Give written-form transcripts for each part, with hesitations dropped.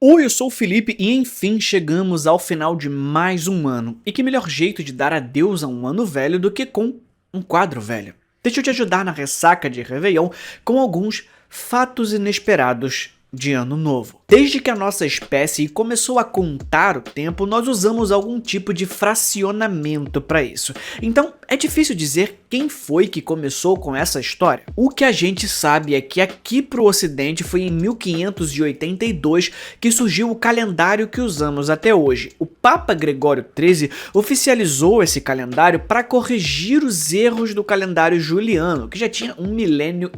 Oi, eu sou o Felipe e enfim chegamos ao final de mais um ano. E que melhor jeito de dar adeus a um ano velho do que com um quadro velho. Deixa eu te ajudar na ressaca de Réveillon com alguns fatos inesperados de Ano Novo. Desde que a nossa espécie começou a contar o tempo, nós usamos algum tipo de fracionamento para isso. Então, é difícil dizer quem foi que começou com essa história. O que a gente sabe é que aqui pro ocidente foi em 1582 que surgiu o calendário que usamos até hoje. O Papa Gregório XIII oficializou esse calendário para corrigir os erros do calendário juliano, que já tinha 1,5 milênio.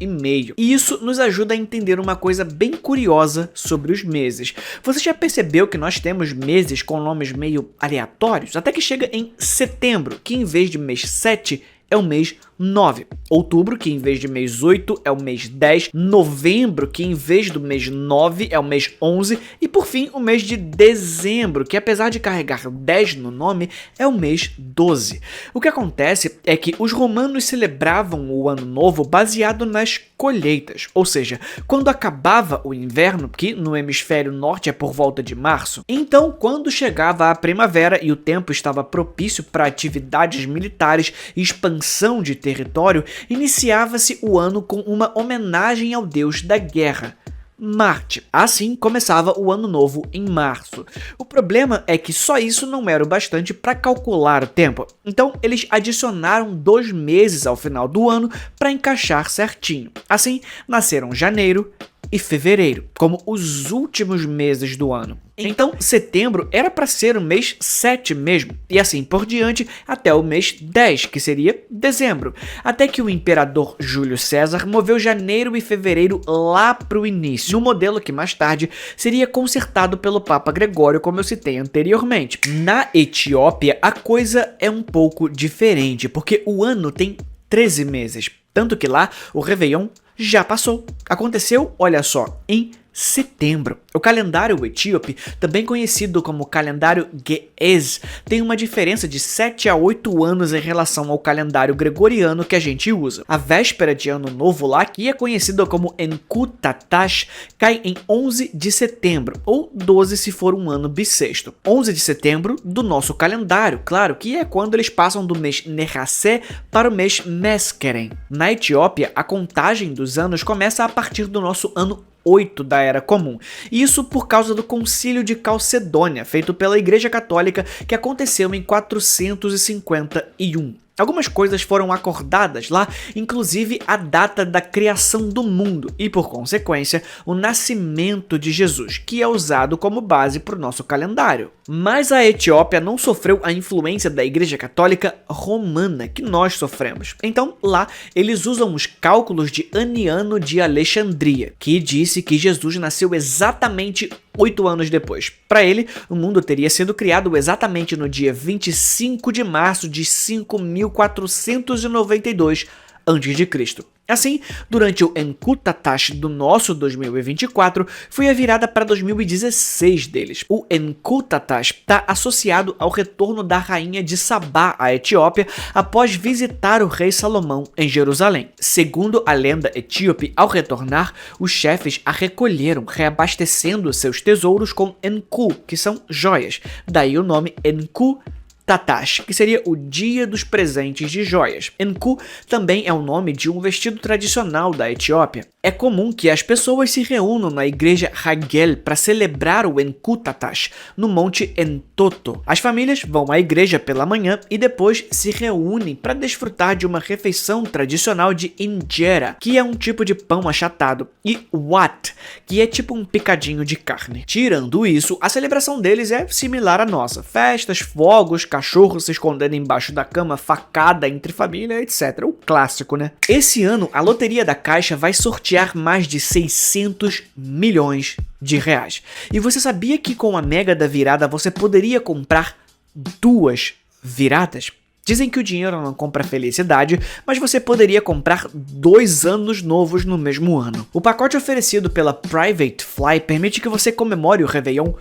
E isso nos ajuda a entender uma coisa bem curiosa sobre os meses. Você já percebeu que nós temos meses com nomes meio aleatórios? Até que chega em setembro, que em vez de mês 7 é o mês 9. Outubro, que em vez de mês 8 é o mês 10. Novembro, que em vez do mês 9 é o mês 11. E por fim, o mês de dezembro, que apesar de carregar 10 no nome, é o mês 12. O que acontece é que os romanos celebravam o ano novo baseado nas colheitas, ou seja, quando acabava o inverno, que no hemisfério norte é por volta de março. Então, quando chegava a primavera e o tempo estava propício para atividades militares e expansão de território, iniciava-se o ano com uma homenagem ao deus da guerra, Marte. Assim começava o ano novo em março. O problema é que só isso não era o bastante para calcular o tempo. Então eles adicionaram 2 meses ao final do ano para encaixar certinho. Assim nasceram janeiro e fevereiro, como os últimos meses do ano. Então, setembro era para ser o mês 7 mesmo, e assim por diante até o mês 10, que seria dezembro, até que o imperador Júlio César moveu janeiro e fevereiro lá para o início, no modelo que mais tarde seria consertado pelo Papa Gregório, como eu citei anteriormente. Na Etiópia, a coisa é um pouco diferente, porque o ano tem 13 meses, tanto que lá o Réveillon já passou. Aconteceu, olha só, em setembro. O calendário etíope, também conhecido como calendário Ge'ez, tem uma diferença de 7 a 8 anos em relação ao calendário gregoriano que a gente usa. A véspera de Ano Novo lá, que é conhecida como Enkutatash, cai em 11 de setembro, ou 12 se for um ano bissexto. 11 de setembro do nosso calendário, claro, que é quando eles passam do mês Nehasé para o mês Meskeren. Na Etiópia, a contagem dos anos começa a partir do nosso ano 8 da Era Comum. Isso por causa do Concílio de Calcedônia, feito pela Igreja Católica, que aconteceu em 451. Algumas coisas foram acordadas lá, inclusive a data da criação do mundo e, por consequência, o nascimento de Jesus, que é usado como base para o nosso calendário. Mas a Etiópia não sofreu a influência da Igreja Católica Romana, que nós sofremos. Então, lá, eles usam os cálculos de Aniano de Alexandria, que disse que Jesus nasceu exatamente 8 anos depois. Para ele, o mundo teria sido criado exatamente no dia 25 de março de 5492 a.C. Assim, durante o Enkutatash do nosso 2024, foi a virada para 2016 deles. O Enkutatash está associado ao retorno da rainha de Sabá à Etiópia após visitar o rei Salomão em Jerusalém. Segundo a lenda etíope, ao retornar, os chefes a recolheram, reabastecendo seus tesouros com Enku, que são joias. Daí o nome Enkutatash, que seria o Dia dos Presentes de Joias. Enku também é o nome de um vestido tradicional da Etiópia. É comum que as pessoas se reúnam na igreja Hagel para celebrar o Enkutatash no Monte Entoto. As famílias vão à igreja pela manhã e depois se reúnem para desfrutar de uma refeição tradicional de injera, que é um tipo de pão achatado, e wat, que é tipo um picadinho de carne. Tirando isso, a celebração deles é similar à nossa. Festas, fogos, cachorro se escondendo embaixo da cama, facada entre família, etc. O clássico, né? Esse ano, a Loteria da Caixa vai sortear mais de 600 milhões de reais. E você sabia que com a Mega da Virada você poderia comprar 2 viradas? Dizem que o dinheiro não compra felicidade, mas você poderia comprar 2 anos novos no mesmo ano. O pacote oferecido pela Private Fly permite que você comemore o Réveillon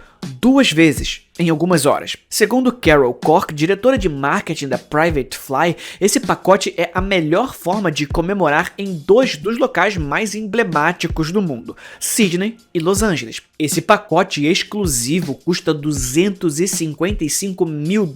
2 vezes em algumas horas. Segundo Carol Cork, diretora de marketing da Private Fly, esse pacote é a melhor forma de comemorar em 2 dos locais mais emblemáticos do mundo, Sydney e Los Angeles. Esse pacote exclusivo custa $255 mil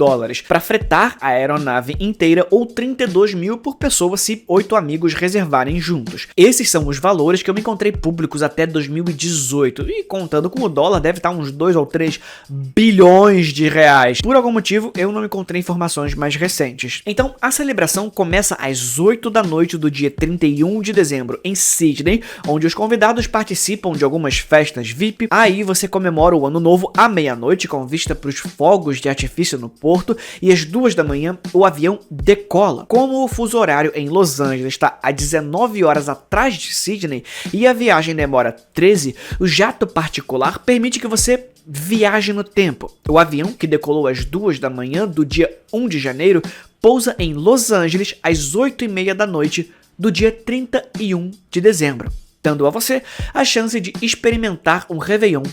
para fretar a aeronave inteira ou 32 mil por pessoa se 8 amigos reservarem juntos. Esses são os valores que eu me encontrei públicos até 2018 e contando com o dólar deve estar uns 2 ou 3 bilhões de reais. Por algum motivo, eu não encontrei informações mais recentes. Então, a celebração começa às 8 da noite do dia 31 de dezembro em Sydney, onde os convidados participam de algumas festas VIP. Aí você comemora o ano novo à meia-noite com vista para os fogos de artifício no porto e às 2 da manhã o avião decola. Como o fuso horário em Los Angeles está a 19 horas atrás de Sydney e a viagem demora 13, o jato particular permite que você viaje no tempo. O avião, que decolou às 2 da manhã do dia 1 de janeiro, pousa em Los Angeles às 8h30 da noite do dia 31 de dezembro, dando a você a chance de experimentar um Réveillon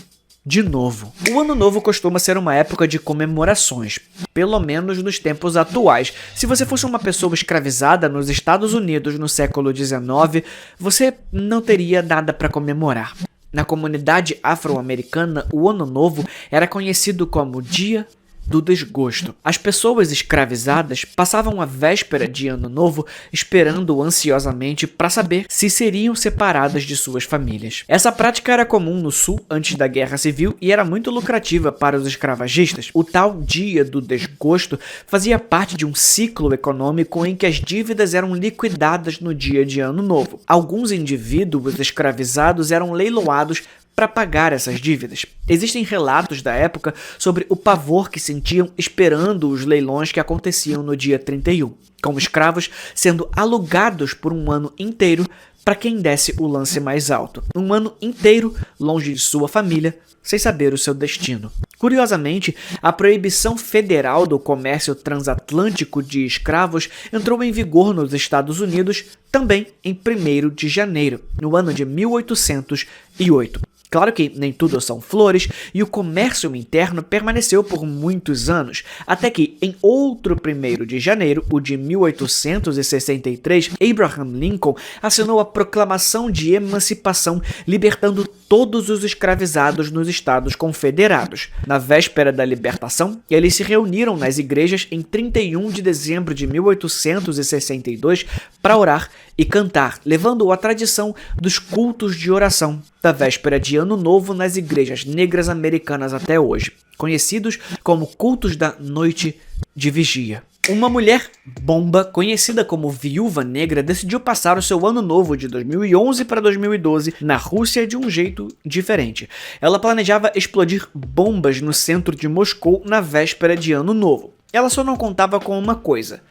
de novo. O Ano Novo costuma ser uma época de comemorações, pelo menos nos tempos atuais. Se você fosse uma pessoa escravizada nos Estados Unidos no século XIX, você não teria nada para comemorar. Na comunidade afro-americana, o Ano Novo era conhecido como Dia do Desgosto. As pessoas escravizadas passavam a véspera de Ano Novo esperando ansiosamente para saber se seriam separadas de suas famílias. Essa prática era comum no sul antes da Guerra Civil e era muito lucrativa para os escravagistas. O tal Dia do Desgosto fazia parte de um ciclo econômico em que as dívidas eram liquidadas no dia de Ano Novo. Alguns indivíduos escravizados eram leiloados para pagar essas dívidas. Existem relatos da época sobre o pavor que sentiam esperando os leilões que aconteciam no dia 31, como escravos sendo alugados por um ano inteiro para quem desse o lance mais alto. Um ano inteiro longe de sua família, sem saber o seu destino. Curiosamente, a proibição federal do comércio transatlântico de escravos entrou em vigor nos Estados Unidos também em 1º de janeiro, no ano de 1808. Claro que nem tudo são flores e o comércio interno permaneceu por muitos anos, até que em outro 1º de janeiro, o de 1863, Abraham Lincoln assinou a Proclamação de Emancipação, libertando todos os escravizados nos Estados Confederados. Na véspera da libertação, eles se reuniram nas igrejas em 31 de dezembro de 1862 para orar e cantar, levando a tradição dos cultos de oração da véspera de Ano Novo nas igrejas negras americanas até hoje, conhecidos como cultos da noite de vigia. Uma mulher bomba, conhecida como Viúva Negra, decidiu passar o seu Ano Novo de 2011 para 2012 na Rússia de um jeito diferente. Ela planejava explodir bombas no centro de Moscou na véspera de Ano Novo. Ela só não contava com uma coisa: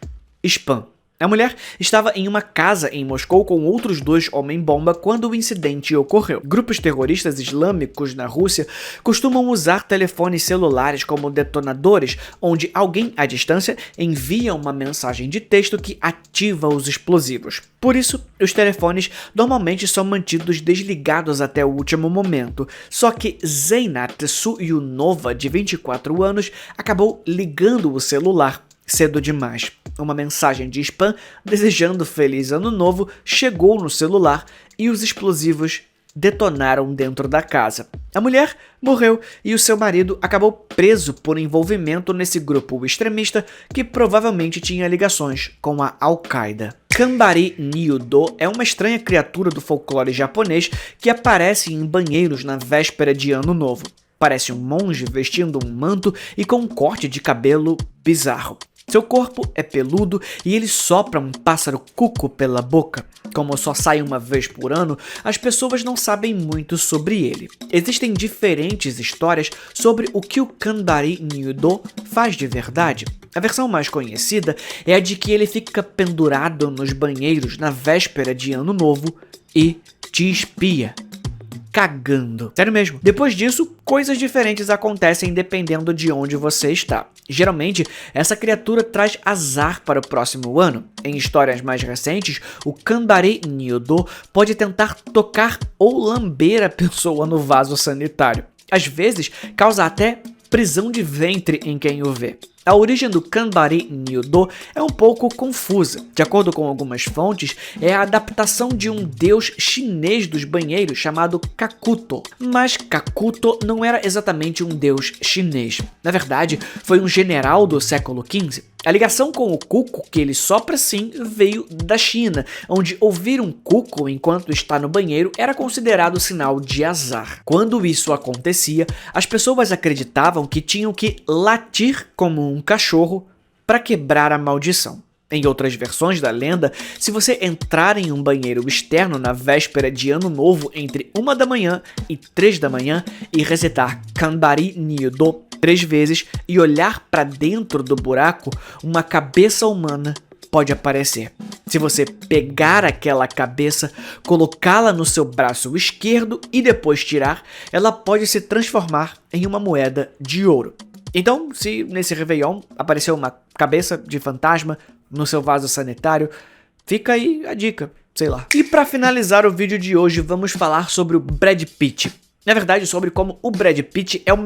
spam. A mulher estava em uma casa em Moscou com outros 2 homem-bomba quando o incidente ocorreu. Grupos terroristas islâmicos na Rússia costumam usar telefones celulares como detonadores, onde alguém à distância envia uma mensagem de texto que ativa os explosivos. Por isso, os telefones normalmente são mantidos desligados até o último momento. Só que Zeinat Suyunova, de 24 anos, acabou ligando o celular cedo demais. Uma mensagem de spam desejando feliz ano novo chegou no celular e os explosivos detonaram dentro da casa. A mulher morreu e o seu marido acabou preso por envolvimento nesse grupo extremista que provavelmente tinha ligações com a Al-Qaeda. Kanbari Nyudo é uma estranha criatura do folclore japonês que aparece em banheiros na véspera de Ano Novo. Parece um monge vestindo um manto e com um corte de cabelo bizarro. Seu corpo é peludo e ele sopra um pássaro cuco pela boca. Como só sai uma vez por ano, as pessoas não sabem muito sobre ele. Existem diferentes histórias sobre o que o Kanbari Nyudo faz de verdade. A versão mais conhecida é a de que ele fica pendurado nos banheiros na véspera de Ano Novo e te espia. Cagando. Sério mesmo. Depois disso, coisas diferentes acontecem dependendo de onde você está. Geralmente, essa criatura traz azar para o próximo ano. Em histórias mais recentes, o Kanbari Nyudo pode tentar tocar ou lamber a pessoa no vaso sanitário. Às vezes, causa até prisão de ventre em quem o vê. A origem do Kanbari Nyudo é um pouco confusa. De acordo com algumas fontes, é a adaptação de um deus chinês dos banheiros chamado Kakuto. Mas Kakuto não era exatamente um deus chinês. Na verdade, foi um general do século XV. A ligação com o cuco que ele sopra sim veio da China, onde ouvir um cuco enquanto está no banheiro era considerado sinal de azar. Quando isso acontecia, as pessoas acreditavam que tinham que latir como um cachorro para quebrar a maldição. Em outras versões da lenda, se você entrar em um banheiro externo na véspera de Ano Novo entre 1 da manhã e 3 da manhã e recitar Kanbari Nyudo 3 vezes e olhar para dentro do buraco, uma cabeça humana pode aparecer. Se você pegar aquela cabeça, colocá-la no seu braço esquerdo e depois tirar, ela pode se transformar em uma moeda de ouro. Então, se nesse Réveillon apareceu uma cabeça de fantasma no seu vaso sanitário, fica aí a dica, sei lá. E para finalizar o vídeo de hoje, vamos falar sobre o Brad Pitt. Na verdade, sobre como o Brad Pitt é o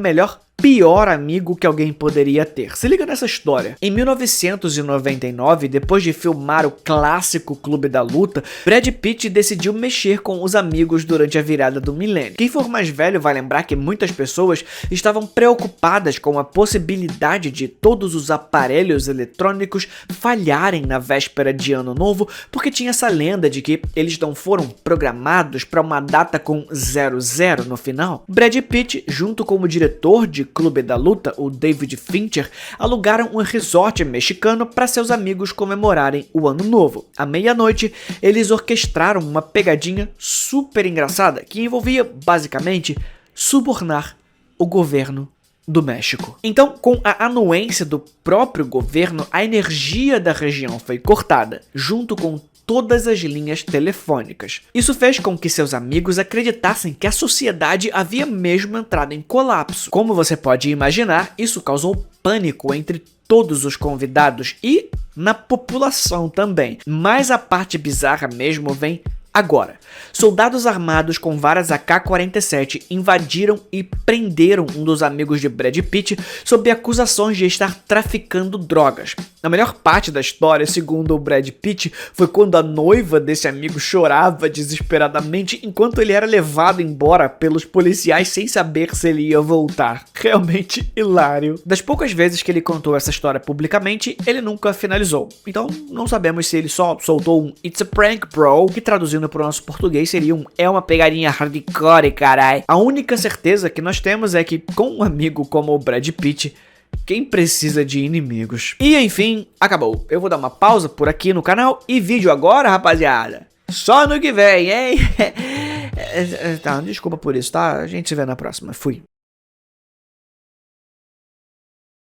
pior amigo que alguém poderia ter. Se liga nessa história. Em 1999, depois de filmar o clássico Clube da Luta, Brad Pitt decidiu mexer com os amigos durante a virada do milênio. Quem for mais velho vai lembrar que muitas pessoas estavam preocupadas com a possibilidade de todos os aparelhos eletrônicos falharem na véspera de Ano Novo, porque tinha essa lenda de que eles não foram programados para uma data com 00 no final. Brad Pitt, junto com o diretor de Clube da Luta, o David Fincher, alugaram um resort mexicano para seus amigos comemorarem o Ano Novo. À meia-noite, eles orquestraram uma pegadinha super engraçada que envolvia, basicamente, subornar o governo do México. Então, com a anuência do próprio governo, a energia da região foi cortada, junto com todas as linhas telefônicas. Isso fez com que seus amigos acreditassem que a sociedade havia mesmo entrado em colapso. Como você pode imaginar, isso causou pânico entre todos os convidados e na população também. Mas a parte bizarra mesmo vem agora. Soldados armados com varas AK-47 invadiram e prenderam um dos amigos de Brad Pitt sob acusações de estar traficando drogas. A melhor parte da história, segundo o Brad Pitt, foi quando a noiva desse amigo chorava desesperadamente enquanto ele era levado embora pelos policiais sem saber se ele ia voltar. Realmente hilário. Das poucas vezes que ele contou essa história publicamente, ele nunca finalizou. Então, não sabemos se ele só soltou um "It's a prank, bro", que traduzindo para o nosso português seria um "é uma pegadinha hardcore, carai". A única certeza que nós temos é que, com um amigo como o Brad Pitt, quem precisa de inimigos? E enfim, acabou. Eu vou dar uma pausa por aqui no canal e vídeo agora, rapaziada. Só no que vem, hein? Tá, desculpa por isso, tá? A gente se vê na próxima. Fui.